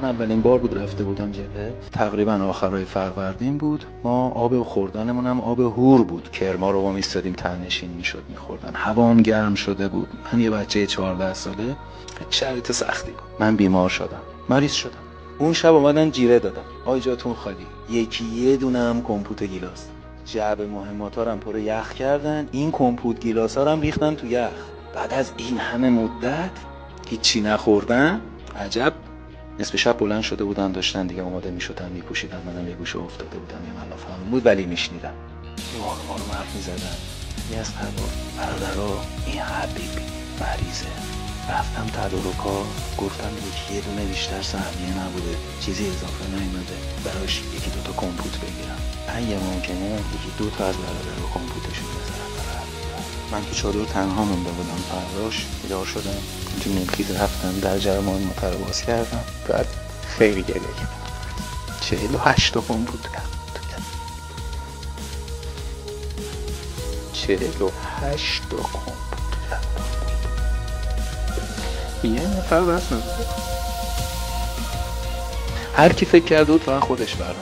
من اولین بار بود رفته بودم جبهه، تقریبا آخرای فروردین بود. ما آب خوردنمون هم آب هور بود، کرما رو ما میستادیم تنشین میشد میخوردن. هوا هم گرم شده بود. من یه بچه 14 ساله، شرایط سختی بود. من بیمار شدم، مریض شدم. اون شب اومدن جیره دادم، آی جاتون خالی، یکی یه دونه هم کمپوت گیلاس. جعبه مهمات‌ها رو هم پر یخ کردن، این کمپوت گیلاس‌ها رو هم ریختن تو یخ. بعد از این همه مدت هیچی نخوردن. عجب. نصف شب بلند شده بودن، داشتن دیگه آماده میشدن میپوشیدن. منم یه گوشه افتاده بودم، یه ملافم بود ولی میشنیدم. یه آروم حرف میزدن. یه از برادرها این حبیبی مریضه. رفتم تدارکا، گفتم یکی یه دونه بیشتر سهمیه نبوده، چیزی اضافه نیومده، براش یکی دوتا کمپوت بگیرم. اگه ممکنه یکی دوتا از برادرها کمپوتشون بزنم. من تو چادر تنها مونده بودم. فرداش بیدار شدم، تو نیمخیز رفتم در جرمان مطر باز کردم. بعد خیلی گریه کردم. 48 کمپوت کردم. 48 کمپوت. یه نفر بس نبود. هر کی فکر کرده بود فقط خودش برام